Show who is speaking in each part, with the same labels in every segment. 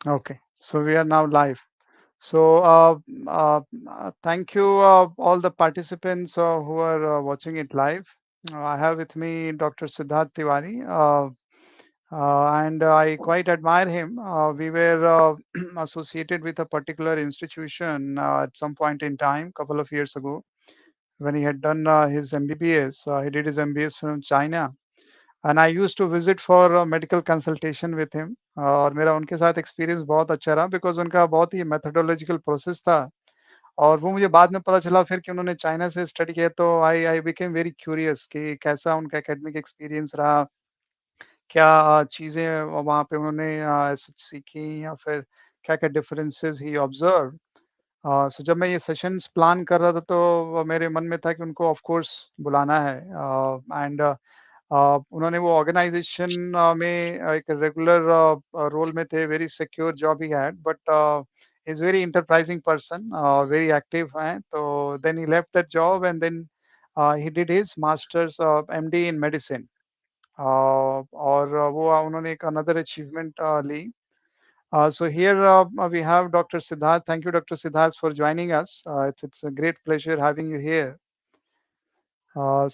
Speaker 1: Okay, so we are now live. So, thank you, all the participants who are watching it live. I have with me Dr. Siddharth Tiwari, and I quite admire him. We were associated with a particular institution at some point in time, couple of years ago, when he had done his MBBS. He did his MBBS from China, and I used to visit for medical consultation with him और मेरा उनके साथ experience बहुत अच्छा रहा because उनका बहुत ही methodological process था और वो मुझे बाद में पता चला फिर कि उन्होंने चाइना से स्टडी किया तो आई बिकेम वेरी क्यूरियस कि कैसा उनका एकेडमिक एक्सपीरियंस रहा, क्या चीज़ें वहाँ पे उन्होंने ऐसे सीखी या फिर क्या-क्या डिफरेंसेस ही ऑब्जर्व्ड। सो जब मैं ये सेशंस प्लान कर रहा था तो मेरे मन में था कि उनको ऑफ कोर्स बुलाना है एंड उन्होंने वो ऑर्गेनाइज़ेशन में एक रेगुलर रोल में थे, very secure job he had but he is very enterprising person very active हैं। तो then he left that job and then he did his masters MD in medicine और वो उन्होंने एक अनदर अचीवमेंट ली। So here we have Dr. Siddharth. Thank you, Dr. Siddharth, for joining us. It's a great pleasure having you here.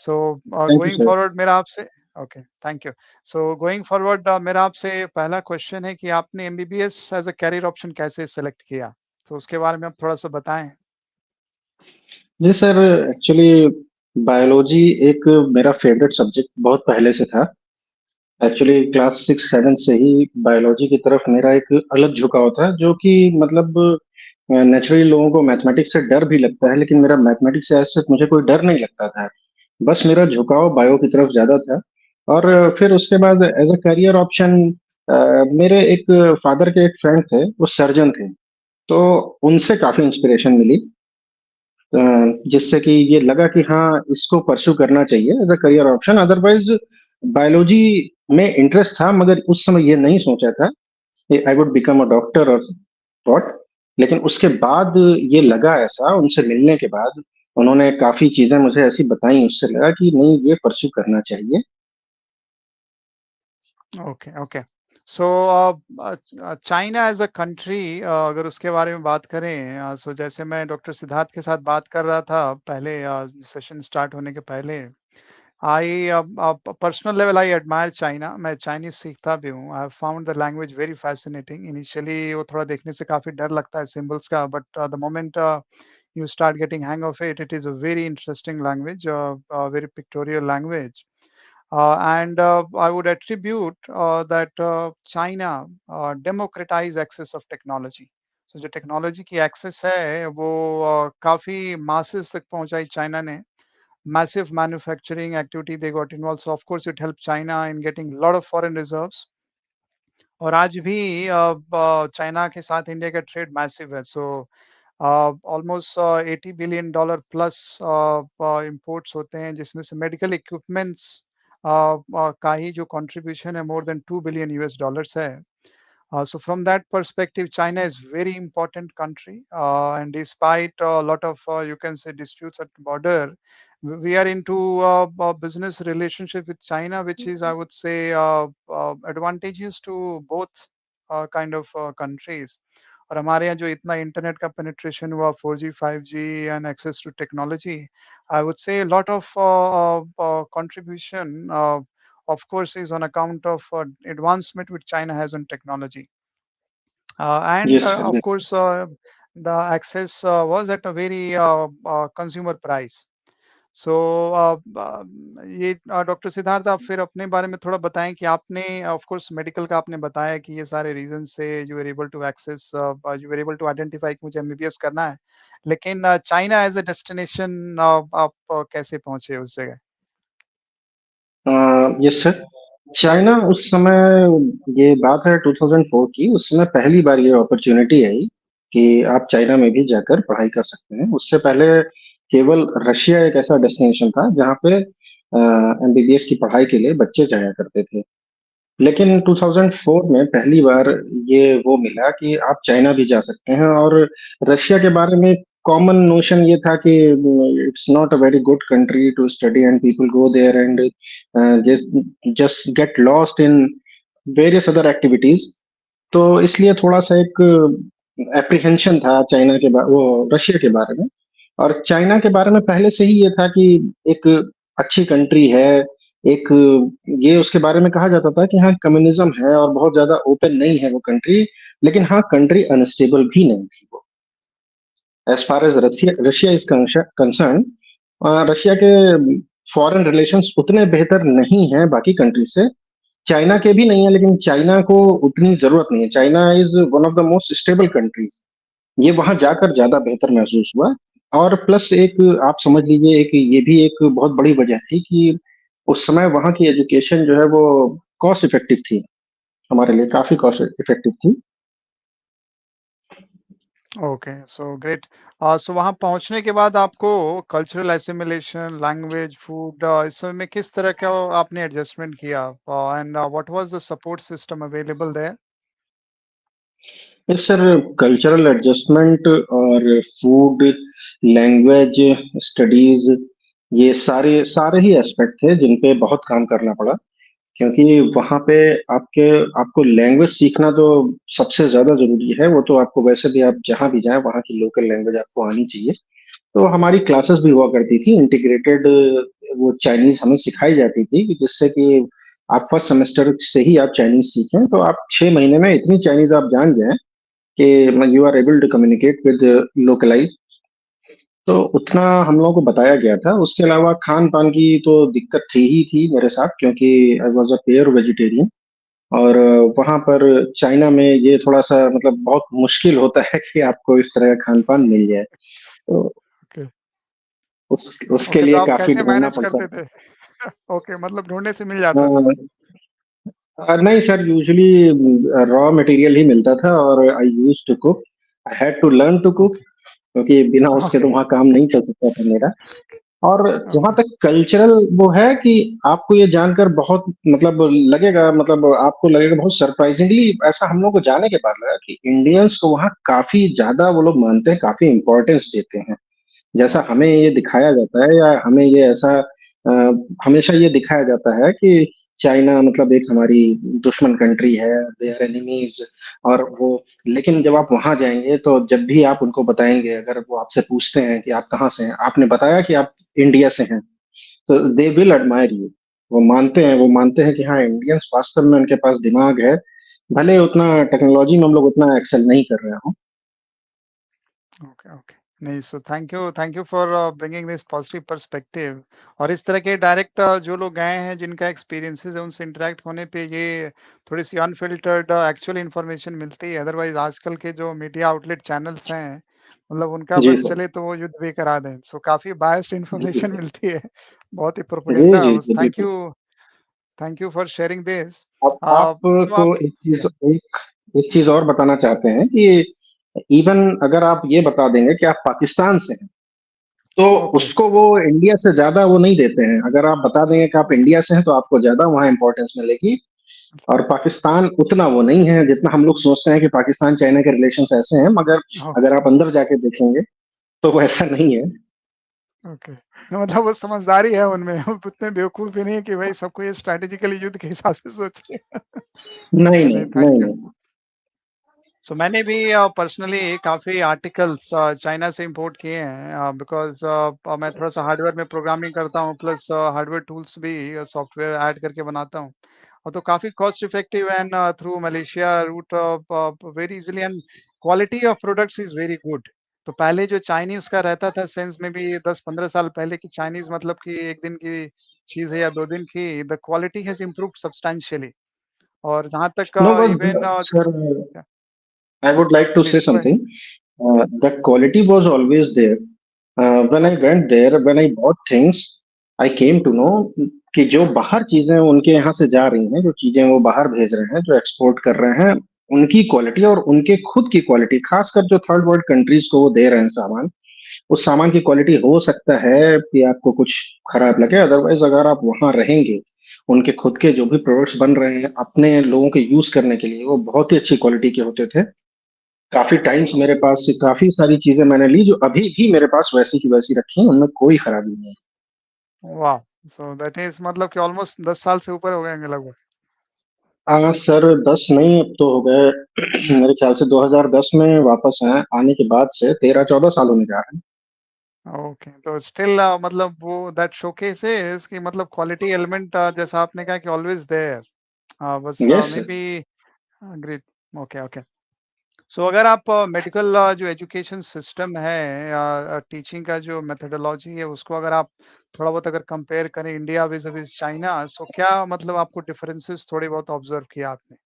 Speaker 1: So
Speaker 2: thank you
Speaker 1: going
Speaker 2: sir.
Speaker 1: forward मेरा आपसे okay thank you. So going forward मेरा आपसे पहला question है कि आपने MBBS as a career option कैसे select किया? तो उसके बारे में आप थोड़ा-सा बताएँ।
Speaker 2: जी सर, एक्चुअली बायोलॉजी एक मेरा फेवरेट सब्जेक्ट बहुत पहले से था। एक्चुअली क्लास 6-7 से ही बायोलॉजी की तरफ मेरा एक अलग झुकाव था, जो कि मतलब नेचुरली लोगों को मैथमेटिक्स से डर भी लगता है, लेकिन मेरा मैथमेटिक्स से ऐसे मुझे कोई डर नहीं लगता था। बस मेरा झुकाव बायो की तरफ ज़्यादा था। और फिर उसके बाद एज़ अ करियर ऑप्शन मेरे एक फादर के एक फ्रेंड थे, वो सर्जन थे, तो उनसे काफ़ी इंस्पिरेशन मिली। अ, जिससे कि ये लगा कि हाँ, इसको परस्यू करना चाहिए as a career option. Otherwise biology में इंटरेस्ट था, मगर उस समय ये नहीं सोचा था कि I would become a doctor और व्हाट। लेकिन उसके बाद ये लगा ऐसा उनसे मिलने के बाद, उन्होंने काफ़ी चीज़ें मुझे ऐसी बताई, उससे लगा कि नहीं, ये परस्यू करना चाहिए।
Speaker 1: Okay, okay. So China as a country अगर उसके बारे में बात करें सो जैसे मैं डॉक्टर सिद्धार्थ के साथ बात कर रहा था पहले सेशन स्टार्ट होने के पहले I personal level I admire China. मैं चाइनीज़ सीखता भी हूँ। I have found the language very fascinating। Initially वो थोड़ा देखने से काफ़ी डर लगता है सिंबल्स का but the moment you start getting hang of it, it is a very interesting language, a very pictorial language. And I would attribute that China democratize access of technology. So जो technology की access है वो काफ़ी masses तक पहुंचाई China ने। Massive manufacturing activity they got involved. So of course it helped China in getting a lot of foreign reserves. और आज भी चाइना के साथ इंडिया का ट्रेड मैसिव है। So almost $80 billion plus imports होते हैं जिसमें से मेडिकल इक्विपमेंट्स का ही जो कंट्रीब्यूशन है मोर देन $2 बिलियन है। So from that perspective, China is very important country, and despite a lot of you can say disputes at the border, we are into a business relationship with China, which is I would say advantageous to both kind of countries. और हमारे यहाँ जो इतना internet का penetration हुआ 4G 5G and access to technology, I would say a lot of contribution of course is on account of advancement which China has in technology. And
Speaker 2: yes sir,
Speaker 1: of
Speaker 2: yes.
Speaker 1: course, the access was at a very consumer price. सो ये doctor Siddharth आप फिर अपने बारे में थोड़ा बताएं कि आपने ऑफ कोर्स मेडिकल का आपने बताया कि ये सारे रीजन से you are able to access you are able to identify कि मुझे एमबीबीएस करना है लेकिन चाइना एज अ डेस्टिनेशन आप कैसे पहुंचे उस जगह?
Speaker 2: Yes sir. चाइना उस समय, ये बात है 2004 की, उस समय पहली बार ये अपॉर्चुनिटी आई कि आप चाइना में भी जाकर पढ़ाई कर सकते हैं। उससे पहले केवल रशिया एक ऐसा डेस्टिनेशन था जहाँ पे एमबीबीएस की पढ़ाई के लिए बच्चे जाया करते थे। लेकिन 2004 में पहली बार ये वो मिला कि आप चाइना भी जा सकते हैं। और रशिया के बारे में कॉमन नोशन ये था कि it's not a very good country to study and people go there and just just get lost in various other activities. तो इसलिए थोड़ा-सा एक एप्रीहेंशन था चाइना के वो रशिया के बारे में। और चाइना के बारे में पहले से ही ये था कि एक अच्छी कंट्री है, एक ये उसके बारे में कहा जाता था कि हाँ, कम्युनिज़्म है और बहुत ज़्यादा ओपन नहीं है वो कंट्री, लेकिन हाँ, कंट्री अनस्टेबल भी नहीं थी वो। As far as Russia Russia is concerned, Russia के फॉरेन रिलेशंस उतने बेहतर नहीं हैं बाकी कंट्री से। चाइना के भी नहीं है, लेकिन चाइना को उतनी ज़रूरत नहीं है। China is one of the most stable countries. ये वहाँ जाकर ज़्यादा बेहतर महसूस हुआ। और प्लस एक आप समझ लीजिए, एक ये भी एक बहुत बड़ी वजह थी कि उस समय वहाँ की एजुकेशन जो है वो कॉस्ट इफेक्टिव थी, हमारे लिए काफ़ी कॉस्ट इफेक्टिव थी।
Speaker 1: Okay, so great. सो वहाँ पहुँचने के बाद आपको कल्चरल असिमिलेशन, लैंग्वेज, फूड इस सब में किस तरह का आपने एडजस्टमेंट किया? And what was the support system available there?
Speaker 2: Yes sir, cultural adjustment और फूड, लैंग्वेज, स्टडीज़, ये सारे सारे ही एस्पेक्ट थे जिन पे बहुत काम करना पड़ा। क्योंकि वहाँ पे आपके आपको लैंग्वेज सीखना तो सबसे ज़्यादा ज़रूरी है, वो तो आपको वैसे भी आप जहाँ भी जाएँ वहाँ की लोकल लैंग्वेज आपको आनी चाहिए। तो हमारी क्लासेस भी हुआ करती थी इंटीग्रेटेड, वो चाइनीज़ हमें सिखाई जाती थी कि जिससे कि आप फर्स्ट सेमेस्टर से ही आप चाइनीज़ सीखें, तो आप 6 महीने में इतनी चाइनीज़ आप जान जाएँ कि you are able to communicate with localise. तो उतना हम लोगों को बताया गया था। उसके अलावा खान-पान की तो दिक्कत थी ही थी मेरे साथ, क्योंकि I was a pure vegetarian. और वहाँ पर चाइना में ये थोड़ा-सा मतलब बहुत मुश्किल होता है कि आपको इस तरह का खान-पान मिल जाए। तो
Speaker 1: ओके,
Speaker 2: उसके
Speaker 1: ओके, तो
Speaker 2: लिए
Speaker 1: आप
Speaker 2: काफ़ी
Speaker 1: कैसे
Speaker 2: ढूँढना
Speaker 1: मैनेज
Speaker 2: पड़ता
Speaker 1: करते
Speaker 2: था।
Speaker 1: थे? ओके, मतलब ढूँढने से मिल जाता था।
Speaker 2: अ नहीं सर, यूजुअली रॉ मटेरियल ही मिलता था और I used to cook. I had to learn to cook,
Speaker 1: okay,
Speaker 2: क्योंकि बिना उसके तो
Speaker 1: ओके,
Speaker 2: वहाँ काम नहीं चल सकता था मेरा। और जहाँ
Speaker 1: ओके,
Speaker 2: तक कल्चरल वो है कि आपको ये जानकर बहुत मतलब लगेगा, मतलब आपको लगेगा बहुत सरप्राइजिंगली, ऐसा हम लोग को जाने के बाद लगा कि इंडियंस को वहाँ काफ़ी ज़्यादा वो लोग मानते हैं, काफ़ी इम्पोर्टेंस देते हैं। जैसा हमें ये दिखाया जाता है, या हमें ये ऐसा अ, हमेशा ये दिखाया जाता है कि चाइना मतलब एक हमारी दुश्मन कंट्री है, दे आर एनिमीज़। और वो, लेकिन जब आप वहाँ जाएँगे तो जब भी आप उनको बताएँगे, अगर वो आपसे पूछते हैं कि आप कहाँ से हैं? आपने बताया कि आप इंडिया से हैं, तो दे विल एडमायर यू। वो मानते हैं कि हाँ, इंडियंस वास्तव में उनके पास दिमाग है, भले उतना टेक्नोलॉजी में हम लोग उतना एक्सेल नहीं कर रहे हों।
Speaker 1: Okay, okay. नहीं, so thank you for bringing this positive perspective. और इस तरह के डायरेक्ट जो लोग गए हैं, जिनका एक्सपीरियंसेस है, उनसे इंटरैक्ट होने पे ये थोड़ी-सी अनफ़िल्टर्ड एक्चुअल इन्फॉर्मेशन मिलती है। अदरवाइज़ आजकल के जो मीडिया आउटलेट चैनल्स हैं, मतलब उनका
Speaker 2: जी
Speaker 1: बस
Speaker 2: सर।
Speaker 1: चले तो वो युद्ध भी करा दें। सो काफ़ी बायस्ड
Speaker 2: जी,
Speaker 1: इन्फॉर्मेशन मिलती है। बहुत ही
Speaker 2: जी,
Speaker 1: प्रोपेगेंडा।
Speaker 2: जी, जी, बिल्कुल।
Speaker 1: Thank you for sharing this.
Speaker 2: अब
Speaker 1: सो
Speaker 2: आपको
Speaker 1: आप
Speaker 2: एक चीज़ और बताना चाहते हैं कि इवन अगर आप ये बता देंगे कि आप पाकिस्तान से हैं, तो
Speaker 1: ओके,
Speaker 2: उसको वो इंडिया से ज़्यादा वो नहीं देते हैं। अगर आप बता देंगे कि आप इंडिया से हैं, तो आपको ज़्यादा वहाँ इम्पोर्टेंस मिलेगी। और पाकिस्तान उतना वो नहीं है, जितना हम लोग सोचते हैं कि पाकिस्तान चाइना के रिलेशंस ऐसे हैं, मगर अगर
Speaker 1: ओके।
Speaker 2: आप अंदर जाके देखेंगे, तो वो ऐसा नहीं है।
Speaker 1: ओके। मतलब वो समझदारी है उनमें, वो उतने बेवकूफ़ भी नहीं है कि भाई सबको ये स्ट्रैटेजिकली युद्ध के हिसाब से सोचे।
Speaker 2: नहीं,
Speaker 1: ओके,
Speaker 2: नहीं,
Speaker 1: नहीं,
Speaker 2: नहीं,
Speaker 1: थैंक यू।
Speaker 2: नहीं।
Speaker 1: सो मैंने भी पर्सनली काफ़ी आर्टिकल्स चाइना से इंपोर्ट किए हैं, बिकॉज़ मैं थोड़ा-सा हार्डवेयर में प्रोग्रामिंग करता हूँ, प्लस हार्डवेयर टूल्स भी सॉफ्टवेयर ऐड करके बनाता हूँ। और तो काफ़ी cost effective and through Malaysia route very easily and quality of products is very good. तो पहले जो चाइनीज़ का रहता था सेंस में भी 10-15 साल पहले की चाइनीज़ मतलब कि 1 दिन की चीज़ है या 2 दिन की, the quality has improved substantially. और जहाँ तक
Speaker 2: No, but
Speaker 1: even
Speaker 2: sir, I would like to say
Speaker 1: please go ahead.
Speaker 2: something. The quality was always there. When I
Speaker 1: okay,
Speaker 2: went there, when I bought things, I came to know कि जो बाहर चीजें उनके यहाँ से जा रही हैं, जो चीजें वो बाहर भेज रहे हैं, जो एक्सपोर्ट कर रहे हैं, उनकी क्वालिटी और उनके खुद की क्वालिटी, खासकर जो थर्ड वर्ल्ड कंट्रीज को वो दे रहे हैं सामान, उस सामान की क्वालिटी हो सकता है कि आपको कुछ खराब लगे। अदरवाइज अगर आप वहां रहेंगे, उनके खुद के जो भी प्रोडक्ट्स बन रहे हैं अपने लोगों के यूज करने के लिए, वो बहुत ही अच्छी क्वालिटी के होते थे। काफ़ी टाइम्स मेरे पास से काफ़ी सारी चीज़ें मैंने ली, जो अभी भी मेरे पास वैसी की वैसी रखी हैं, उनमें कोई खराबी नहीं है।
Speaker 1: वाह! सो दैट इज़ मतलब कि ऑलमोस्ट 10 साल से ऊपर हो गए होंगे लगभग।
Speaker 2: सर 10 नहीं, अब तो हो गए मेरे ख्याल से 2010 में वापस आए, आने के बाद से 13-14 साल होने जा रहे हैं।
Speaker 1: ओके, तो स्टिल मतलब वो दैट शोकेसेस कि मतलब क्वालिटी एलिमेंट जैसा आपने कहा कि ऑलवेज देयर। बस
Speaker 2: yes
Speaker 1: may
Speaker 2: sir.
Speaker 1: Be great. Okay, okay. So अगर आप मेडिकल जो एजुकेशन सिस्टम है टीचिंग का जो मेथोडोलॉजी है उसको अगर आप थोड़ा बहुत अगर कंपेयर करें इंडिया विज़ चाइना सो क्या मतलब आपको डिफरेंसेस थोड़े बहुत ऑब्जर्व किया आपने?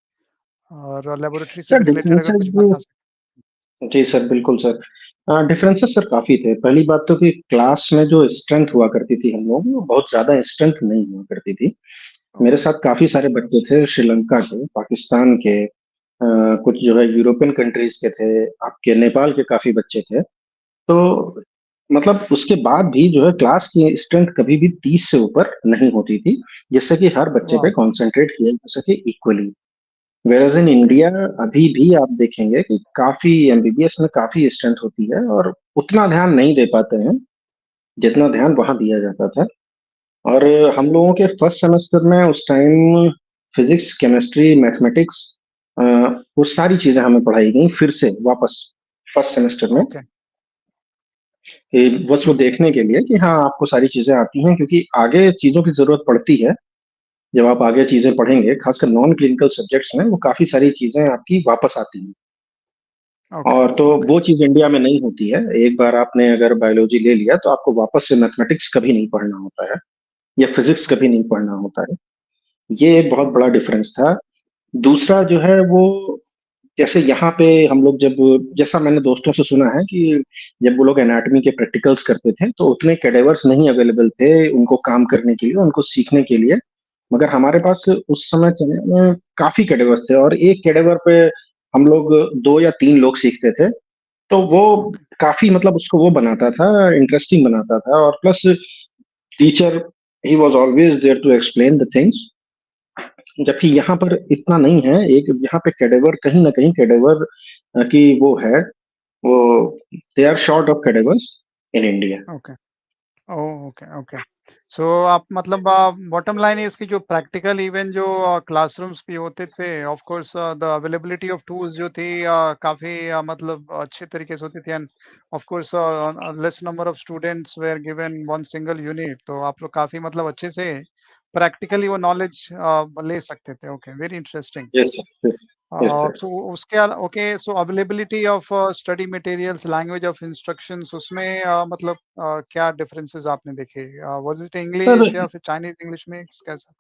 Speaker 1: और लेबोरेटरी से
Speaker 2: सर
Speaker 1: भी रिलेटेड अगर कुछ
Speaker 2: डिफरेंसेस,
Speaker 1: बता सकें?
Speaker 2: जी सर, बिल्कुल सर। डिफरेंसेस सर काफी थे। पहली बात तो कि क्लास में जो स्ट्रेंथ हुआ करती थी हम लोग, वो बहुत ज्यादा स्ट्रेंथ नहीं हुआ करती थी। मेरे
Speaker 1: ओके,
Speaker 2: साथ काफी सारे बच्चे थे, श्रीलंका के, पाकिस्तान के, कुछ जो है यूरोपियन कंट्रीज के थे, आपके नेपाल के काफी बच्चे थे। तो मतलब उसके बाद भी जो है क्लास की स्ट्रेंथ कभी भी 30 से ऊपर नहीं होती थी, जिससे कि हर बच्चे पे
Speaker 1: वाह!
Speaker 2: कंसंट्रेट किया जा सके इक्वली। वेरएज़ इन
Speaker 1: ओके,
Speaker 2: इंडिया अभी भी आप देखेंगे कि काफी एमबीबीएस में काफी स्ट्रेंथ होती है, और उतना ध्यान नहीं दे पाते हैं जितना ध्यान वहां दिया जाता था। और हम लोगों के फर्स्ट सेमेस्टर में उस टाइम फिजिक्स, केमिस्ट्री, मैथमेटिक्स, वो सारी चीजें हमें पढ़ाई गई फिर से वापस फर्स्ट सेमेस्टर में,
Speaker 1: ओके,
Speaker 2: कि बस वो देखने के लिए कि हाँ आपको सारी चीजें आती हैं, क्योंकि आगे चीजों की जरूरत पड़ती है। जब आप आगे चीजें पढ़ेंगे, खासकर नॉन क्लिनिकल सब्जेक्ट्स में, वो काफी सारी चीजें आपकी वापस आती हैं।
Speaker 1: ओके,
Speaker 2: और तो
Speaker 1: ओके,
Speaker 2: वो चीज इंडिया में नहीं होती है। एक बार आपने अगर बायोलॉजी ले लिया तो आपको वापस से मैथमेटिक्स कभी नहीं पढ़ना होता है, या फिजिक्स कभी नहीं पढ़ना होता है। ये एक बहुत बड़ा
Speaker 1: ओके,
Speaker 2: डिफरेंस था। दूसरा जो है वो, जैसे यहाँ पे हम लोग जब, जैसा मैंने दोस्तों से सुना है कि जब वो लोग एनाटॉमी के प्रैक्टिकल्स करते थे तो उतने कैडेवर्स नहीं अवेलेबल थे उनको काम करने के लिए, उनको सीखने के लिए। मगर हमारे पास उस समय काफी कैडेवर्स थे, और एक कैडेवर पे हम लोग 2 या 3 लोग सीखते थे। तो वो
Speaker 1: ओके,
Speaker 2: काफी मतलब उसको वो बनाता था, इंटरेस्टिंग बनाता था। और plus teacher, he was always there to explain the things. जबकि यहाँ पर इतना नहीं है। एक यहाँ पे कैडेवर, कहीं ना कहीं कैडेवर की वो है, वो, they are short of cadavers in India.
Speaker 1: Okay. Oh! Okay, okay. So आप मतलब बॉटम लाइन है इसकी जो प्रैक्टिकल इवन जो क्लासरूम्स भी होते थे of course the availability of tools जो थी काफ़ी मतलब अच्छे तरीके से होती थी and of course less number of students were given one single unit तो आप लोग काफ़ी मतलब अच्छे से प्रैक्टिकली वो नॉलेज ले सकते थे। Okay, very interesting.
Speaker 2: Yes sir, yes sir.
Speaker 1: So उसके okay so availability of study materials language of instructions उसमें मतलब क्या डिफरेंसेस आपने देखे वाज इट
Speaker 2: सर
Speaker 1: इंग्लिश या फिर चाइनीज इंग्लिश मिक्स कैसा?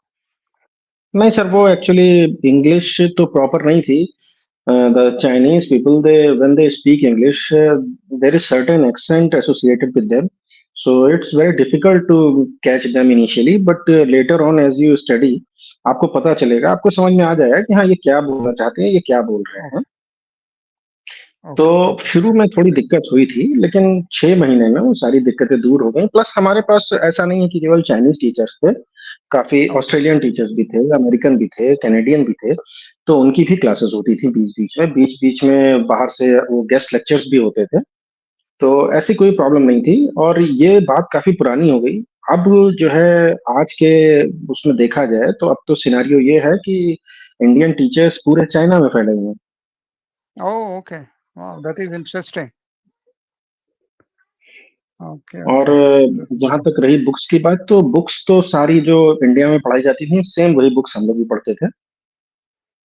Speaker 2: नहीं सर, वो एक्चुअली इंग्लिश तो प्रॉपर नहीं थी। The Chinese people, they when they speak English, there is certain accent associated with them, so it's very difficult to catch them initially, but later on as you study आपको पता चलेगा, आपको समझ में आ जाएगा कि हाँ ये क्या बोलना चाहते हैं, ये क्या बोल रहे हैं।
Speaker 1: ओके,
Speaker 2: तो
Speaker 1: ओके, ओके,
Speaker 2: शुरू में थोड़ी दिक्कत हुई थी, लेकिन 6 महीने में वो सारी दिक्कतें दूर हो गई। प्लस हमारे पास ऐसा नहीं है कि केवल चाइनीज टीचर्स थे, काफी
Speaker 1: ओके,
Speaker 2: ऑस्ट्रेलियन टीचर्स भी थे, अमेरिकन भी थे, कैनेडियन भी थे। तो उनकी भी क्लासेस होती थी बीच बीच में, बीच बीच में बाहर से वो गेस्ट लेक्चर्स भी होते थे। तो ऐसी कोई प्रॉब्लम नहीं थी। और ये बात काफी पुरानी हो गई। अब जो है, आज के उसमें देखा जाए तो अब तो सिनारियो ये है कि इंडियन टीचर्स पूरे चाइना में फैले हुए हैं।
Speaker 1: Oh okay, wow that is interesting. Okay,
Speaker 2: और
Speaker 1: ओके,
Speaker 2: जहां तक रही बुक्स की बात, तो बुक्स तो सारी जो इंडिया में पढ़ाई जाती थी, सेम वही बुक्स हम लोग भी पढ़ते थे।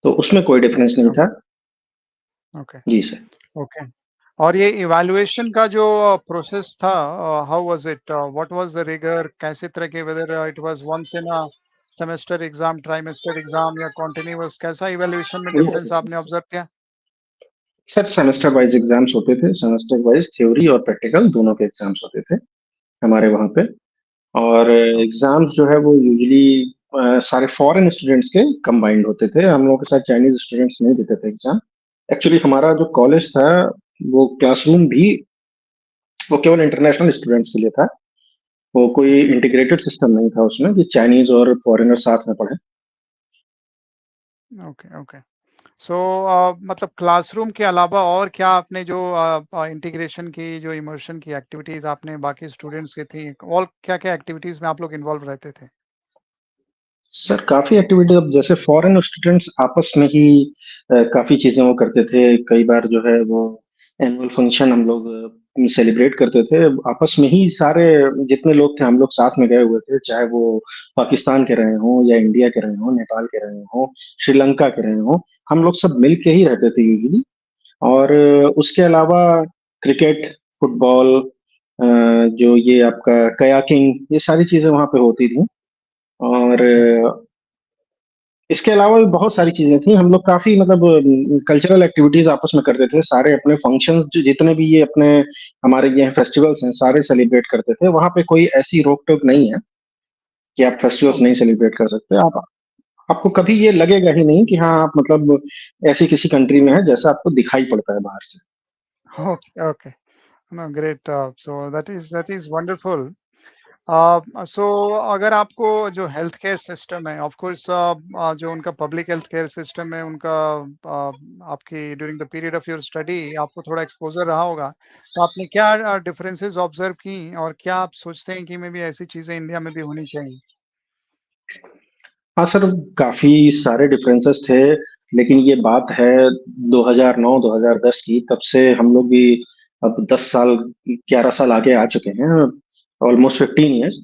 Speaker 2: तो उसमें कोई डिफरेंस
Speaker 1: ओके,
Speaker 2: नहीं था।
Speaker 1: ओके, ओके,
Speaker 2: जी सर।
Speaker 1: ओके। और ये इवैल्यूएशन का जो प्रोसेस था how was it what was the rigour कैसे तरह के whether it was once in a semester exam trimester exam या कॉन्टिन्यूअस कैसा इवैल्यूएशन में डिफरेंस आपने ऑब्जर्व किया?
Speaker 2: सर सेमेस्टर वाइज एग्जाम्स होते थे, सेमेस्टर वाइज थ्योरी और प्रैक्टिकल दोनों के एग्जाम्स होते थे हमारे वहाँ पे। और
Speaker 1: ओके,
Speaker 2: एग्जाम्स जो है वो यूजली सारे फॉरेन स्टूडेंट्स के कंबाइंड होते थे। हम लोग के साथ चाइनीज स्टूडेंट्स नहीं देते थे एग्जाम। एक्चुअली हमारा जो कॉलेज था, वो क्लासरूम भी, वो केवल इंटरनेशनल स्टूडेंट्स के लिए था। वो कोई
Speaker 1: ओके,
Speaker 2: इंटीग्रेटेड सिस्टम नहीं था उसमें कि चाइनीज और फॉरेनर साथ में पढ़े।
Speaker 1: Okay, okay. सो मतलब क्लासरूम के अलावा और क्या आपने जो इंटीग्रेशन की जो इमर्शन की एक्टिविटीज आपने बाकी स्टूडेंट्स की थी और क्या-क्या एक्टिविटीज में आप लोग इन्वॉल्व रहते थे?
Speaker 2: सर काफी एक्टिविटी, अब जैसे फॉरेन स्टूडेंट्स आपस में ही काफी चीजें वो करते थे। कई बार जो है वो एनुअल फंक्शन हम लोग सेलिब्रेट करते थे आपस में ही, सारे जितने लोग थे हम लोग साथ में गए हुए थे, चाहे वो पाकिस्तान के रहे हों या इंडिया के रहे हों, नेपाल के रहे हों, श्रीलंका के रहे हों, हम लोग सब मिल के ही रहते थे यूजुअली। और उसके अलावा क्रिकेट, फुटबॉल, जो ये आपका कयाकिंग, ये सारी चीजें वहां पे होती थी। और
Speaker 1: ओके।
Speaker 2: इसके अलावा भी बहुत सारी चीजें थी। हम लोग काफी मतलब कल्चरल एक्टिविटीज आपस में करते थे, सारे अपने फंक्शंस जो जितने भी ये अपने हमारे ये फेस्टिवल्स हैं सारे सेलिब्रेट करते थे। वहां पे कोई ऐसी रोक टोक नहीं है कि आप फेस्टिवल्स नहीं
Speaker 1: ओके।
Speaker 2: सेलिब्रेट कर सकते। आप आपको कभी ये लगेगा ही नहीं कि हाँ आप मतलब ऐसी किसी कंट्री में है जैसा आपको दिखाई पड़ता है बाहर से।
Speaker 1: Okay. Okay. No, great. So that is wonderful. So अगर आपको जो हेल्थ केयर सिस्टम है, ऑफ कोर्स जो उनका पब्लिक हेल्थ केयर सिस्टम है उनका, आपकी during the period of your study आपको थोड़ा एक्सपोजर रहा होगा, तो आपने क्या डिफरेंसेस ऑब्जर्व की और क्या आप सोचते हैं कि मे भी ऐसी चीजें इंडिया में भी होनी चाहिए?
Speaker 2: हाँ सर, काफी सारे डिफरेंसेस थे। लेकिन ये बात है 2009-2010 की, तब से हम लोग भी अब 10 साल 11 साल आगे आ चुके हैं, ऑलमोस्ट 15 ईयर्स।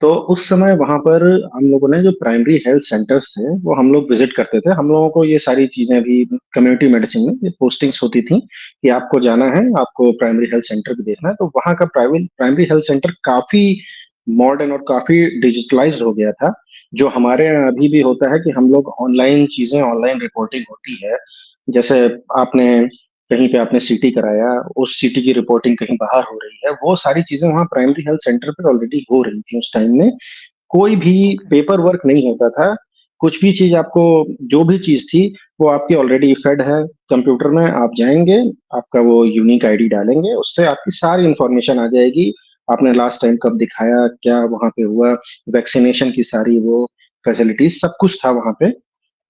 Speaker 2: तो उस समय वहां पर हम लोगों ने जो प्राइमरी हेल्थ सेंटर्स थे वो हम लोग विजिट करते थे। हम लोगों को ये सारी चीजें भी कम्युनिटी मेडिसिन में ये पोस्टिंग्स होती थी कि आपको जाना है, आपको प्राइमरी हेल्थ सेंटर भी देखना है। तो वहाँ का प्राइवेट प्राइमरी हेल्थ सेंटर काफी मॉडर्न और काफी डिजिटलाइज्ड हो गया था। जो हमारे यहाँ अभी भी होता है कि हम लोग ऑनलाइन चीजें, ऑनलाइन रिपोर्टिंग होती है। जैसे आपने कहीं पे आपने सीटी कराया, उस सीटी की रिपोर्टिंग कहीं बाहर हो रही है, वो सारी चीजें वहाँ प्राइमरी हेल्थ सेंटर पे ऑलरेडी हो रही थी उस टाइम में। कोई भी
Speaker 1: ओके।
Speaker 2: पेपर वर्क नहीं होता था। कुछ भी चीज आपको, जो भी चीज थी वो आपकी ऑलरेडी फेड है कंप्यूटर में। आप जाएंगे, आपका वो यूनिक आईडी डालेंगे, उससे आपकी सारी इंफॉर्मेशन आ जाएगी। आपने लास्ट टाइम कब दिखाया, क्या वहां पे हुआ, वैक्सीनेशन की सारी वो फैसिलिटीज, सब कुछ था वहां पे।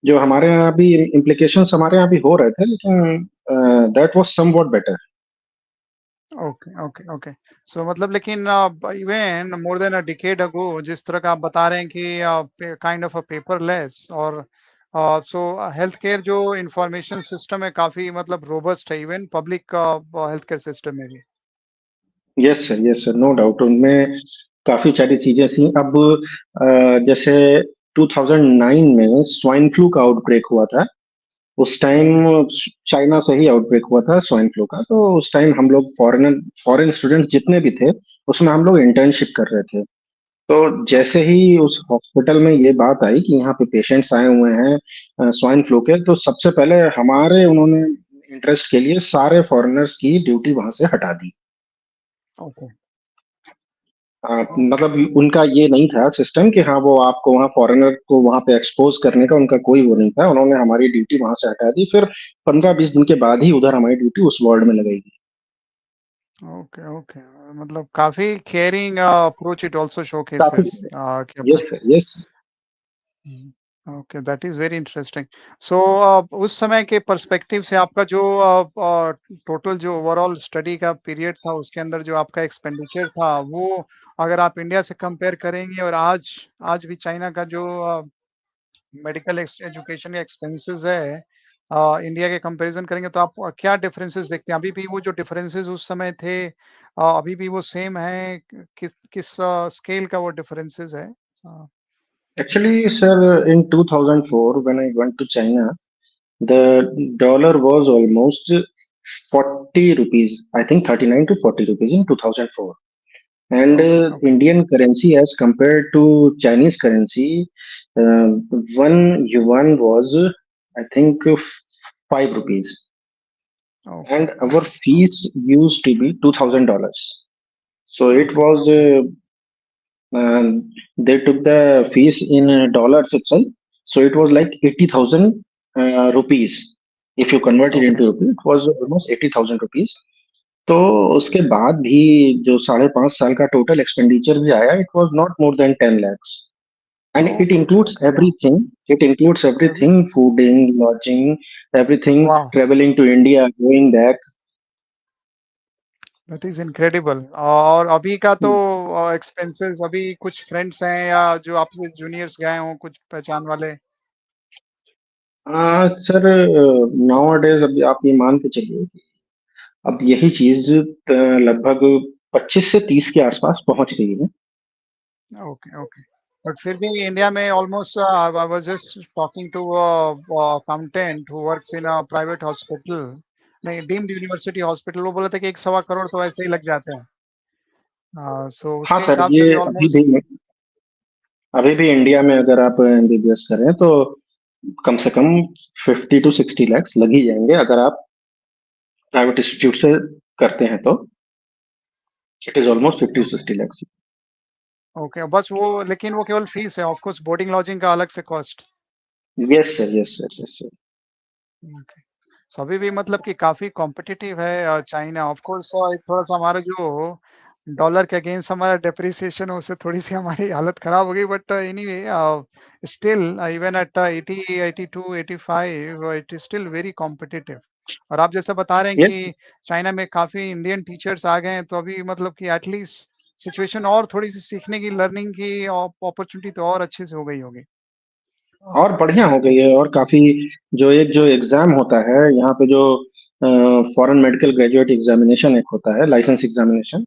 Speaker 2: जो हमारे यहाँ भी इम्प्लीकेशंस हमारे यहाँ भी हो रहे थे, लेकिन that was somewhat better.
Speaker 1: Okay. Okay. Okay. So मतलब लेकिन even more than a decade ago जिस तरह का आप बता रहे हैं कि काइंड ऑफ अ पेपरलेस और सो हेल्थ केयर जो इंफॉर्मेशन सिस्टम है काफी मतलब रोबस्ट है even public health care system में भी।
Speaker 2: यस सर, नो डाउट उनमें काफी सारी चीजें थी। अब जैसे 2009 में स्वाइन फ्लू का आउटब्रेक हुआ था। उस
Speaker 1: ओके।
Speaker 2: टाइम चाइना से ही आउटब्रेक हुआ था स्वाइन फ्लू का। तो उस टाइम हम लोग फॉरेन स्टूडेंट्स जितने भी थे, उसमें हम लोग इंटर्नशिप कर रहे थे। तो
Speaker 1: ओके।
Speaker 2: जैसे ही उस हॉस्पिटल में ये बात आई कि यहाँ पे पेशेंट्स आए हुए हैं स्वाइन फ्लू के, तो सबसे पहले हमारे उन्होंने इंटरेस्ट के लिए सारे फॉरेनर्स की ड्यूटी वहां से हटा दी।
Speaker 1: ओके। ओके।
Speaker 2: मतलब उनका ये नहीं था सिस्टम कि हाँ वो आपको वहाँ फॉरेनर को वहां पे एक्सपोज करने का उनका कोई वो नहीं था। उन्होंने हमारी ड्यूटी वहां से हटा दी। फिर 15-20 दिन के बाद ही उधर हमारी ड्यूटी उस वार्ड में लगाई
Speaker 1: ओके। ओके। मतलब काफी केयरिंग अप्रोच इट आल्सो
Speaker 2: काफी।
Speaker 1: शोकेसेस कि अपने।
Speaker 2: Yes sir, yes.
Speaker 1: Hmm. Okay, that is very interesting. So उस समय के पर्सपेक्टिव से आपका जो टोटल जो ओवरऑल स्टडी का पीरियड था, उसके अंदर जो आपका एक्सपेंडिचर था, वो अगर आप इंडिया से कंपेयर करेंगे और आज भी चाइना का जो मेडिकल एजुकेशन का एक्सपेंसेस है, इंडिया के कंपैरिज़न करेंगे तो आप क्या डिफरेंसेस देखते हैं? अभी भी वो जो डिफरेंसेस उस समय थे, अभी भी वो सेम है? किस किस स्केल का वो डिफरेंसेस है? अ,
Speaker 2: Actually, sir, in 2004, when I went to China, the dollar was almost 40 rupees. I think 39 to 40 rupees in 2004. And
Speaker 1: okay. Okay.
Speaker 2: Indian currency as compared to Chinese currency, uh, one yuan was, I think, 5 rupees.
Speaker 1: Okay.
Speaker 2: And our
Speaker 1: okay.
Speaker 2: fees used to be $2,000. So it was
Speaker 1: okay.
Speaker 2: they took the fees in dollars itself. So it was like 80,000 rupees. If you convert it
Speaker 1: okay.
Speaker 2: into rupee, it was almost 80,000 rupees. तो उसके बाद भी जो 5.5 साल का total expenditure भी आया, it was not more than 10 lakhs. And it
Speaker 1: okay.
Speaker 2: Includes
Speaker 1: okay. वाह!
Speaker 2: Everything. It includes
Speaker 1: every
Speaker 2: everything, fooding, lodging, everything,
Speaker 1: वाह!
Speaker 2: Travelling to India, going back.
Speaker 1: That is incredible. और अभी का तो एक्सपेंसेस अभी कुछ फ्रेंड्स हैं या जो आपसे जूनियर्स गए हों, कुछ पहचान वाले?
Speaker 2: सर, नाउ अडेज अभी आप ये मान के चलिए कि अब यही चीज लगभग 25 से 30 के आसपास पहुंच गई है।
Speaker 1: Okay, okay. बट फिर भी इंडिया में almost I was just talking to accountant who works in a private hospital, नहीं डीम्ड यूनिवर्सिटी हॉस्पिटल, वो बोला था कि 1 सवा करोड़ तो ऐसे ही लग जाते हैं। सो
Speaker 2: हाँ
Speaker 1: उसके
Speaker 2: सर,
Speaker 1: हिसाब से
Speaker 2: ये
Speaker 1: भी ऑलमोस्ट
Speaker 2: अभी भी इंडिया में अगर आप एमबीबीएस करें तो कम से कम 50 to 60 lakhs लग ही जाएंगे, अगर आप प्राइवेट इंस्टीट्यूट से करते हैं तो it is almost 50 to 60 lakhs।
Speaker 1: Okay, बस वो लेकिन वो केवल फीस है, ऑफ कोर्स बोर्डिंग लॉजिंग का अलग से cost.
Speaker 2: Yes sir, yes sir, yes sir.
Speaker 1: Okay. So अभी भी मतलब कि काफ़ी कॉम्पिटिटिव है चाइना, ऑफ कोर्स एक थोड़ा-सा हमारा जो डॉलर के अगेंस्ट हमारा डेप्रिसिएशन है, उससे थोड़ी-सी हमारी हालत खराब हो गई, but anyway still even at 80, 82, 85 it is still very competitive. और आप जैसा बता रहे हैं
Speaker 2: यस।
Speaker 1: कि चाइना में काफ़ी इंडियन टीचर्स आ गए हैं, तो अभी मतलब कि एटलीस्ट सिचुएशन और थोड़ी-सी सीखने की, लर्निंग की अपॉर्च्युनिटी तो और अच्छे से हो गई होगी।
Speaker 2: और बढ़िया हो गई है, और काफी जो एग्जाम होता है यहाँ पे, जो फॉरेन मेडिकल ग्रेजुएट एग्जामिनेशन एक होता है, लाइसेंस एग्जामिनेशन,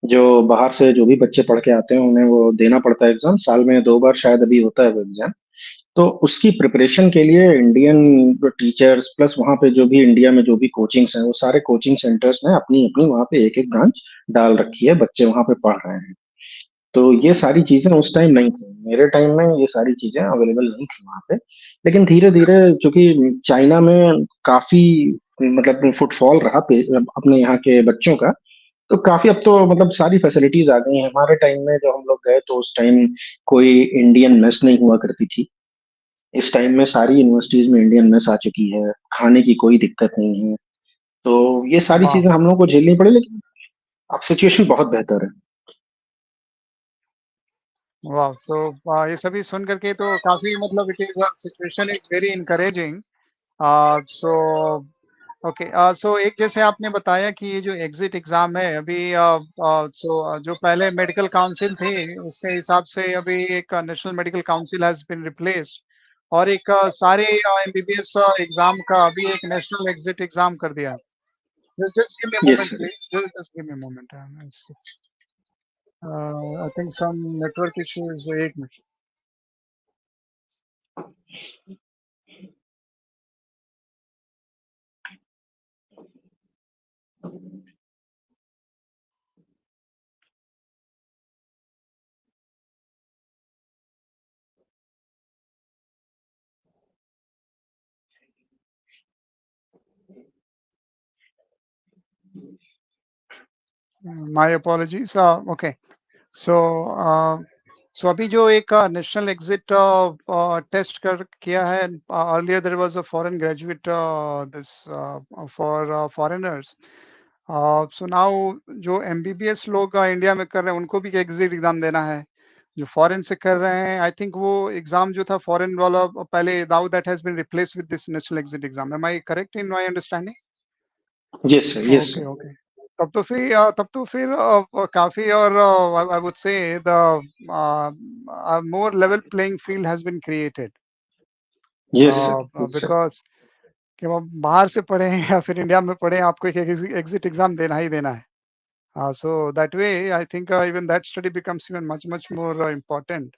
Speaker 2: जो बाहर से जो भी बच्चे पढ़ के आते हैं उन्हें वो देना पड़ता है एग्जाम, साल में 2 बार शायद अभी होता है वो एग्जाम। तो उसकी प्रिपरेशन के लिए इंडियन टीचर्स प्लस वहाँ पे जो भी इंडिया में जो भी कोचिंग्स हैं, वो सारे कोचिंग सेंटर्स ने अपनी अपनी वहाँ पे एक एक ब्रांच डाल रखी है, बच्चे वहाँ पे पढ़ रहे हैं। तो ये सारी चीजें उस टाइम नहीं थी, मेरे टाइम में ये सारी चीजें अवेलेबल नहीं थी वहाँ पे। लेकिन धीरे धीरे, चूंकि चाइना में काफी मतलब फुटफॉल रहा अपने यहाँ के बच्चों का, तो काफी अब तो मतलब सारी फैसिलिटीज आ गई हैं। हमारे टाइम में जब हम लोग गए तो उस टाइम कोई इंडियन मेस नहीं हुआ करती थी। इस टाइम में सारी यूनिवर्सिटीज में इंडियन मेस आ चुकी है, खाने की कोई दिक्कत नहीं है। तो ये सारी
Speaker 1: वाह!
Speaker 2: चीजें हम लोग को झेलनी पड़ी, लेकिन अब सिचुएशन बहुत बेहतर है।
Speaker 1: वाह! सो ये सभी सुन कर के तो काफ़ी मतलब it is situation is very encouraging. So okay, so एक जैसे आपने बताया कि ये जो एग्ज़िट एग्ज़ाम है अभी जो पहले मेडिकल काउंसिल थी उसके हिसाब से अभी एक national medical council has been replaced और एक सारे एमबीबीएस एग्ज़ाम का अभी एक नेशनल एग्ज़िट एग्ज़ाम कर दिया है। Just give me a
Speaker 2: yes
Speaker 1: moment
Speaker 2: sir.
Speaker 1: Please, just give me a moment. I think some network issues, 1 minute. My apologies. Okay. So so अभी जो एक नेशनल एग्जिट टेस्ट कर किया है, earlier there was a foreign graduate this for foreigners. So now जो MBBS लोग India में कर रहे हैं उनको भी एग्जिट एग्जाम देना है। जो फॉरेन से कर रहे हैं आई थिंक वो एग्जाम जो था फॉरेन वाला पहले, now that has been replace with this national exit exam. Am I correct in my understanding?
Speaker 2: Yes sir, yes
Speaker 1: okay,
Speaker 2: sir.
Speaker 1: Okay. तब तो फिर काफ़ी और I would say the more level playing field has been created
Speaker 2: yes sir, yes sir.
Speaker 1: Because कि वो बाहर से पढ़े हैं या फिर इंडिया में पढ़े हैं, आपको एक एग्ज़िट एग्ज़ाम देना ही देना है। So that way I think even that study becomes even much much more important.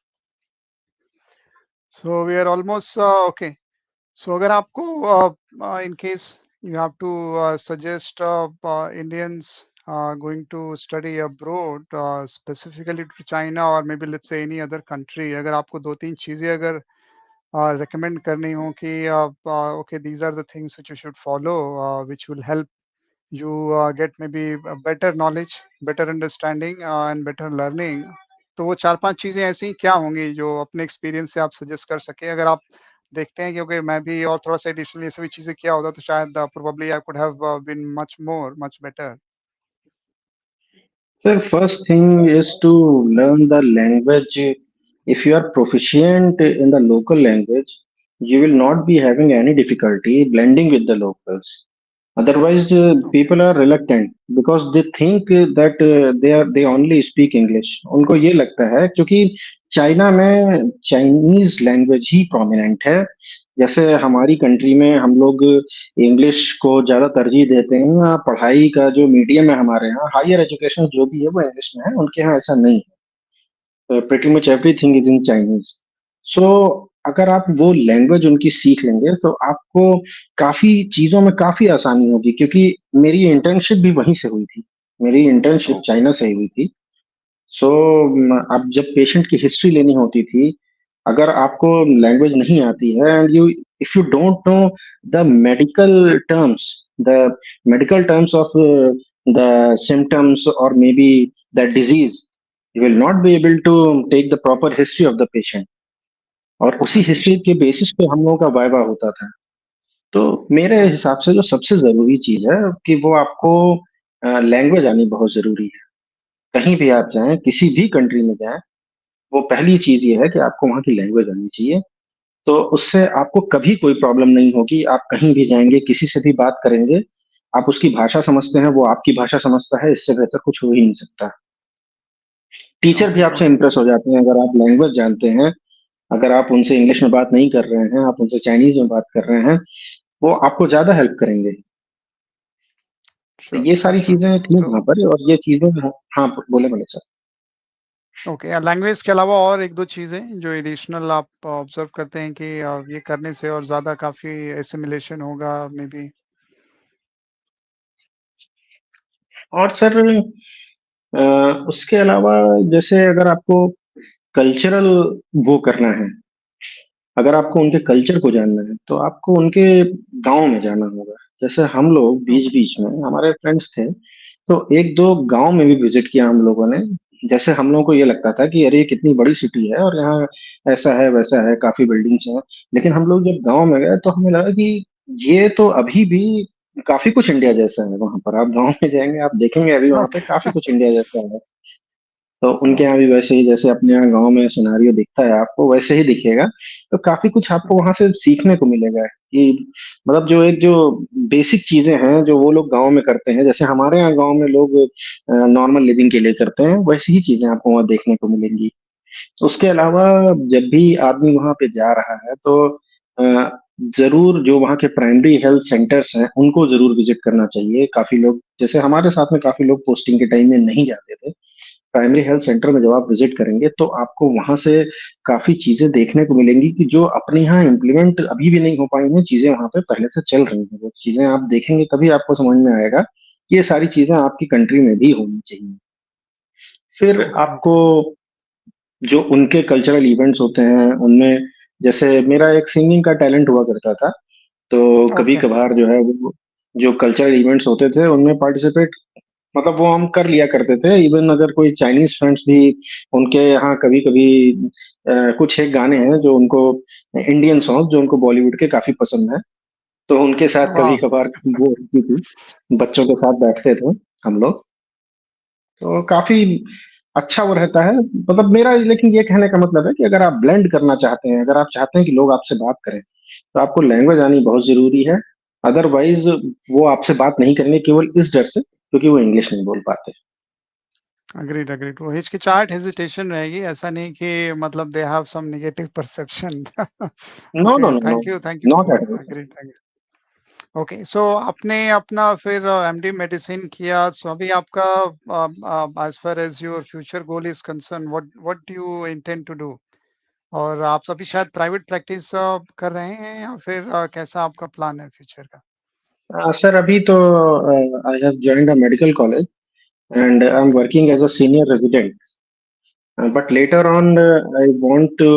Speaker 1: So we are almost okay. So अगर आपको in case you have to suggest Indians going to study abroad, specifically to China or maybe let's say any other country, अगर आपको 2-3 चीज़ें अगर recommend करनी हो कि okay, these are the things which you should follow, which will help you get maybe a better knowledge, better understanding and better learning, तो वो 4-5 चीज़ें ऐसी क्या होंगी जो अपने एक्सपीरियंस से आप सजेस्ट कर सकें? अगर आप देखते हैं क्योंकि मैं भी और थोड़ा-सा एडिशनल ये सभी चीज़ें किया होता तो शायद probably I could have been much more much better.
Speaker 2: Sir, first thing is to learn the language. If you are proficient in the local language, you will not be having any difficulty blending with the locals. Otherwise,
Speaker 1: okay,
Speaker 2: people are reluctant because they think that they only speak English. उनको ये लगता है क्योंकि China में Chinese language ही prominent है। जैसे हमारी country में हम लोग इंग्लिश को ज्यादा तरजीह देते हैं, या पढ़ाई का जो मीडियम है हमारे यहाँ, हायर एजुकेशन जो भी है वो इंग्लिश में है, उनके यहाँ ऐसा नहीं है। Pretty much everything is in Chinese. So अगर आप वो लैंग्वेज उनकी सीख लेंगे तो आपको काफी चीजों में काफी आसानी होगी, क्योंकि मेरी इंटर्नशिप भी वहीं से हुई थी। मेरी इंटर्नशिप
Speaker 1: ओके,
Speaker 2: चाइना से ही हुई थी। सो अब जब पेशेंट की हिस्ट्री लेनी होती थी, अगर आपको लैंग्वेज नहीं आती है and you if you don't know the medical terms, the medical terms of the symptoms और maybe the disease, you will not be able to take the proper history of the patient. और उसी
Speaker 1: agreed,
Speaker 2: history के basis पे हम लोगों का viva होता था। तो मेरे
Speaker 1: ओके,
Speaker 2: हिसाब से जो सबसे जरूरी चीज है कि वो आपको लैंग्वेज आनी बहुत जरूरी है। कहीं भी आप जाएं, किसी भी कंट्री में जाएं, वो पहली चीज ये है कि आपको वहाँ की लैंग्वेज आनी चाहिए। तो उससे आपको कभी कोई प्रॉब्लम नहीं होगी। आप कहीं भी जाएंगे, किसी से भी बात करेंगे, आप उसकी भाषा समझते हैं, वो आपकी भाषा समझता है, इससे बेहतर कुछ हो ही नहीं सकता। टीचर भी
Speaker 1: ओके,
Speaker 2: आपसे
Speaker 1: ओके,
Speaker 2: इम्प्रेस हो जाते हैं अगर आप लैंग्वेज जानते हैं। अगर आप उनसे इंग्लिश में बात नहीं कर रहे हैं, आप उनसे चाइनीज में बात कर रहे हैं, वो आपको ज्यादा हेल्प करेंगे। तो
Speaker 1: श्योर,
Speaker 2: ये
Speaker 1: श्योर,
Speaker 2: सारी
Speaker 1: श्योर।
Speaker 2: चीजें थी
Speaker 1: सो
Speaker 2: वहां पर, और ये चीजें। हाँ, बोले बोले सर।
Speaker 1: ओके, लैंग्वेज के अलावा और 1-2 चीज़ें जो एडिशनल आप ऑब्ज़र्व करते हैं कि ये करने से और ज़्यादा काफ़ी एसिमिलेशन होगा मे बी?
Speaker 2: और सर उसके अलावा, जैसे अगर आपको कल्चरल वो करना है, अगर आपको उनके कल्चर को जानना है, तो आपको उनके गांव में जाना होगा। जैसे हम लोग बीच
Speaker 1: ओके,
Speaker 2: बीच में, हमारे फ्रेंड्स थे, तो एक दो गांव में भी विजिट किया हम लोगों ने। जैसे हम लोगों को ये लगता था कि अरे ये कितनी बड़ी सिटी है और यहाँ ऐसा है वैसा है, काफी बिल्डिंग्स हैं। लेकिन हम लोग जब गांव में गए तो हमें लगा कि ये तो अभी भी काफी कुछ इंडिया जैसा है। वहां पर आप गांव में जाएंगे, आप देखेंगे अभी वहां पे काफी
Speaker 1: ओके,
Speaker 2: कुछ इंडिया जैसा है। तो उनके यहाँ
Speaker 1: ओके,
Speaker 2: भी वैसे ही, जैसे अपने यहाँ गांव में सिनारियो दिखता है आपको, वैसे ही दिखेगा। तो काफी कुछ आपको
Speaker 1: ओके,
Speaker 2: वहां से सीखने को मिलेगा कि मतलब जो बेसिक चीजें हैं जो वो लोग गांव में करते हैं, जैसे हमारे यहाँ गांव में लोग नॉर्मल लिविंग के लिए करते हैं, वैसी ही चीजें आपको वहाँ देखने को मिलेंगी। उसके अलावा जब भी आदमी वहां पे जा रहा है तो अ, जरूर जो वहाँ के प्राइमरी हेल्थ सेंटर्स हैं उनको जरूर विजिट करना चाहिए। काफी लोग, जैसे हमारे साथ में काफी लोग पोस्टिंग के टाइम में नहीं जाते थे। प्राइमरी हेल्थ सेंटर में जब आप विजिट करेंगे तो आपको वहां से काफी चीजें देखने को मिलेंगी कि जो अपने यहाँ इम्प्लीमेंट अभी भी नहीं हो पाई हैं, चीजें वहां पे पहले से चल रही हैं। वो चीजें आप देखेंगे तभी आपको समझ में आएगा कि ये सारी चीजें आपकी कंट्री में भी होनी चाहिए। फिर
Speaker 1: ओके,
Speaker 2: आपको
Speaker 1: ओके,
Speaker 2: जो उनके कल्चरल इवेंट्स होते हैं उनमें, जैसे मेरा एक सिंगिंग का टैलेंट हुआ करता था, तो कभी
Speaker 1: ओके,
Speaker 2: कभार जो है वो जो कल्चरल इवेंट्स होते थे उनमें पार्टिसिपेट, मतलब वो हम कर लिया करते थे। इवन अगर कोई चाइनीज फ्रेंड्स भी, उनके यहाँ कभी कभी कुछ एक गाने हैं जो उनको, इंडियन सॉन्ग जो उनको बॉलीवुड के काफी पसंद है, तो उनके साथ कभी
Speaker 1: वाह!
Speaker 2: कभार वो होती थी। बच्चों के साथ बैठते थे हम लोग, तो काफी अच्छा वो रहता है। मतलब मेरा लेकिन ये कहने का मतलब है कि अगर आप ब्लेंड करना चाहते हैं, अगर आप चाहते हैं कि लोग आपसे बात करें, तो आपको लैंग्वेज आनी बहुत जरूरी है। अदरवाइज वो आपसे बात नहीं करेंगे केवल इस डर से क्योंकि वो इंग्लिश नहीं बोल पाते।
Speaker 1: Agreed, agreed. वो हिचकिचाहट, हेजिटेशन रहेगी, ऐसा नहीं कि मतलब they have some negative perception.
Speaker 2: No no
Speaker 1: okay,
Speaker 2: no no,
Speaker 1: thank you
Speaker 2: not
Speaker 1: for
Speaker 2: at all.
Speaker 1: Agreed, agreed. Okay, so आपने अपना फिर एमडी मेडिसिन किया, सो अभी आपका as far as your future goal is concern, what what do you intend to do? और आप अभी शायद प्राइवेट प्रैक्टिस कर रहे हैं या फिर कैसा आपका प्लान है फ्यूचर का?
Speaker 2: सर अभी तो I have joined a medical college and I am
Speaker 1: okay,
Speaker 2: working as a senior resident, but later on I want to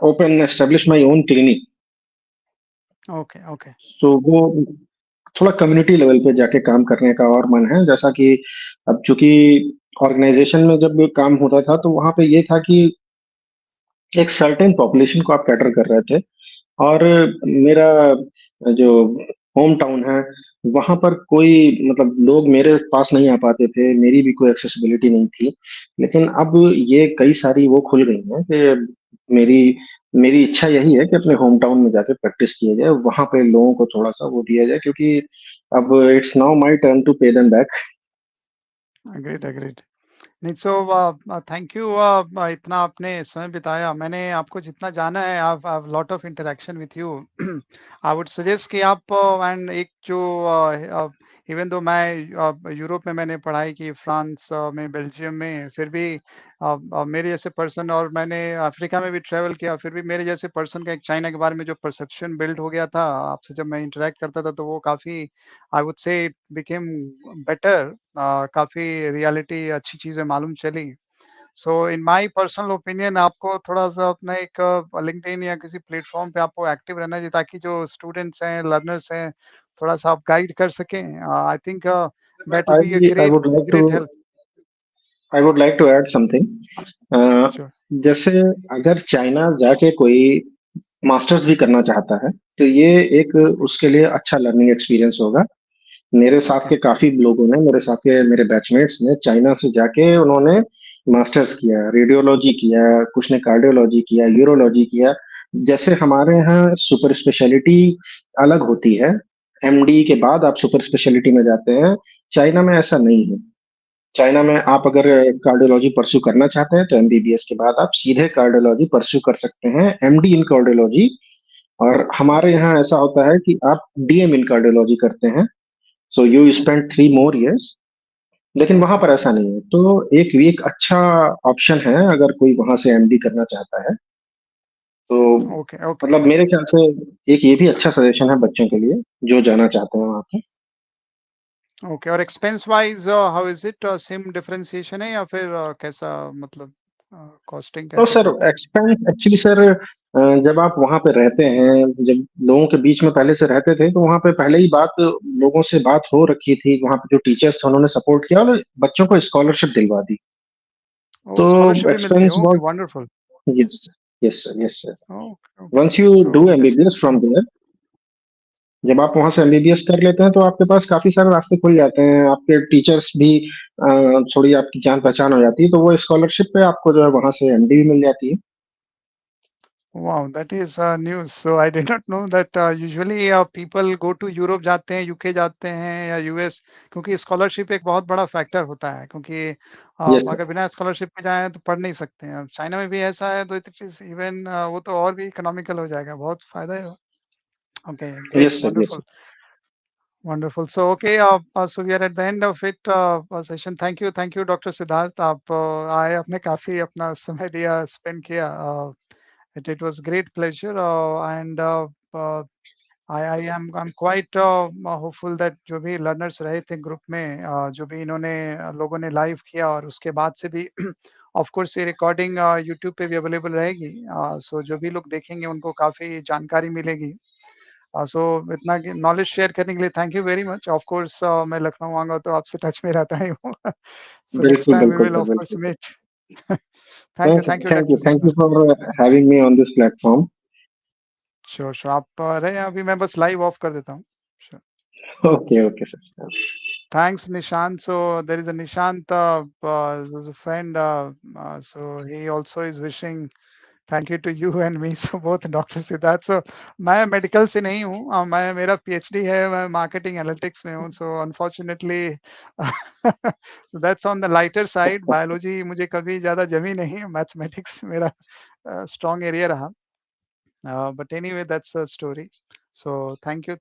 Speaker 2: open establish my own clinic.
Speaker 1: Okay, okay,
Speaker 2: तो वो थोड़ा community level पे जाके काम करने का और मन है। जैसा कि अब चूंकि ऑर्गेनाइजेशन में जब काम होता था तो वहां पे ये था कि एक सर्टेन पॉपुलेशन को आप कैटर कर रहे थे। और मेरा जो होम टाउन है, वहां पर कोई, मतलब लोग मेरे पास नहीं आ पाते थे, मेरी भी कोई एक्सेसिबिलिटी नहीं थी। लेकिन अब ये कई सारी वो खुल गई हैं मेरी मेरी इच्छा यही है कि अपने होम टाउन में जाके प्रैक्टिस किया जाए, वहाँ पे लोगों को थोड़ा-सा वो दिया जाए, क्योंकि अब it's now my turn to pay them back.
Speaker 1: Great, great. नहीं सो थैंक यू इतना आपने समय बिताया। मैंने आपको जितना जाना है, I have lot of interaction with you. I would suggest कि आप एंड एक जो इवन दो मैं यूरोप में मैंने पढ़ाई की, फ्रांस में, बेल्जियम में, फिर भी मेरे जैसे पर्सन, और मैंने अफ्रीका में भी ट्रैवल किया, फिर भी मेरे जैसे पर्सन का एक चाइना के बारे में जो परसेप्शन बिल्ड हो गया था आपसे जब मैं इंटरेक्ट करता था, तो वो काफ़ी, आई वुड से इट बिकेम बेटर। काफ़ी रियलिटी अच्छी चीज़ें मालूम चली। सो इन माय पर्सनल ओपिनियन आपको थोड़ा-सा अपना एक लिंक्डइन या किसी प्लेटफ़ॉर्म पे आपको एक्टिव रहना चाहिए, ताकि जो स्टूडेंट्स हैं, लर्नर्स हैं, थोड़ा-सा आप गाइड कर सकें। I think that will be a
Speaker 2: I
Speaker 1: great
Speaker 2: would like to
Speaker 1: great help.
Speaker 2: I would like to add something. Uh,
Speaker 1: sure.
Speaker 2: जैसे अगर चाइना जाके कोई मास्टर्स भी करना चाहता है, तो ये एक उसके लिए अच्छा लर्निंग एक्सपीरियंस होगा। मेरे साथ
Speaker 1: ओके,
Speaker 2: के काफ़ी लोगों ने, मेरे साथ के मेरे बैचमेट्स ने चाइना से जाके उन्होंने मास्टर्स किया, रेडियोलॉजी किया, कुछ ने कार्डियोलॉजी किया, यूरोलॉजी किया। जैसे हमारे यहाँ सुपर स्पेशलिटी अलग होती है, एमडी के बाद आप सुपर स्पेशलिटी में जाते हैं, चाइना में ऐसा नहीं है। चाइना में आप अगर कार्डियोलॉजी परस्यू करना चाहते हैं, तो एमबीबीएस के बाद आप सीधे कार्डियोलॉजी परस्यू कर सकते हैं, एमडी इन कार्डियोलॉजी। और हमारे यहाँ ऐसा होता है कि आप डीएम इन कार्डियोलॉजी करते हैं, so you spend 3 more years। लेकिन वहां
Speaker 1: ओके,
Speaker 2: पर ऐसा नहीं है, तो एक अच्छा ऑप्शन है अगर कोई वहां से एमडी करना चाहता है, तो
Speaker 1: ओके, ओके,
Speaker 2: मतलब मेरे ख्याल से एक ये भी अच्छा सजेशन है बच्चों के लिए जो जाना चाहते हैं वहां पे।
Speaker 1: ओके। और expense wise how is it? Same differentiation है या फिर कैसा, मतलब कॉस्टिंग
Speaker 2: तो
Speaker 1: कैसे
Speaker 2: सर
Speaker 1: पड़ता है?
Speaker 2: एक्सपेंस एक्चुअली सर, जब आप वहां पे रहते हैं, जब लोगों के बीच में पहले से रहते थे, तो वहां पे पहले ही बात, लोगों से बात हो रखी थी, वहां पे जो टीचर्स थे उन्होंने सपोर्ट किया और बच्चों को स्कॉलरशिप दिलवा दी।
Speaker 1: ओह!
Speaker 2: तो
Speaker 1: स्कॉलरशिप भी मिलती है।
Speaker 2: एक्सपेंस
Speaker 1: ओके,
Speaker 2: बहुत,
Speaker 1: wonderful.
Speaker 2: Yes sir, yes sir, yes sir.
Speaker 1: Okay, okay.
Speaker 2: Once you
Speaker 1: so
Speaker 2: do
Speaker 1: this
Speaker 2: MBBS
Speaker 1: is
Speaker 2: from there, जब आप वहां से एमबीबीएस कर लेते हैं, तो आपके पास काफी सारे रास्ते खुल जाते हैं, आपके टीचर्स भी थोड़ी आपकी जान पहचान हो जाती है, तो वो स्कॉलरशिप पे आपको जो है वहां से एमडी भी मिल जाती है।
Speaker 1: Wow! That is news. So I did not know that usually people go to Europe जाते हैं, यूके जाते हैं या यूएस, क्योंकि स्कॉलरशिप एक बहुत बड़ा फैक्टर होता है, क्योंकि
Speaker 2: यस
Speaker 1: अगर बिना स्कॉलरशिप के जाएँ तो पढ़ नहीं सकते हैं। अब चाइना में भी ऐसा है, तो इट इज़ इवन वो तो और भी इकोनॉमिकल हो जाएगा, बहुत फ़ायदा है। Okay,
Speaker 2: sir,
Speaker 1: great,
Speaker 2: yes sir, yes
Speaker 1: wonderful. Wonderful. So, okay, so we are at the end of it session. Thank you, Dr. Siddharth. आप आए, आपने काफ़ी अपना समय दिया, स्पेंड किया. It was great pleasure, and I'm quite hopeful that जो भी learners रहे थे ग्रुप में, जो भी इन्होंने लोगों ने लाइव किया, और उसके बाद से भी ऑफ कोर्स ये रिकॉर्डिंग यूट्यूब पे भी अवेलेबल रहेगी। सो जो भी लोग देखेंगे उनको काफ़ी जानकारी मिलेगी। सो इतना कि नॉलेज शेयर करने के लिए thank you very much. Of course मैं लखनऊ आऊँगा तो आपसे टच में रहता ही हूँ। सो नेक्स्ट
Speaker 2: बिल्कुल
Speaker 1: टाइम वी
Speaker 2: बिल्कुल
Speaker 1: विल
Speaker 2: सर,
Speaker 1: ऑफ कोर्स
Speaker 2: बिल्कुल।
Speaker 1: Meet. Thank you
Speaker 2: thank you
Speaker 1: Siddharth.
Speaker 2: For having me on this platform.
Speaker 1: Sure, sure. आप रहे, अभी मैं बस लाइव ऑफ कर देता हूँ। Sure.
Speaker 2: Okay okay sir.
Speaker 1: Thanks, Nishant. So there is a Nishant, who's a friend. So he also is wishing thank you to you and me. So both doctor Siddharth. सो मैं मेडिकल से नहीं हूँ, मैं, मेरा पीएचडी है, मैं मार्केटिंग एनालिटिक्स में हूँ। So unfortunately so that's on the lighter side. Biology मुझे कभी ज़्यादा जमी नहीं, मैथमेटिक्स मेरा स्ट्रॉन्ग एरिया रहा। But anyway that's a story. So thank you.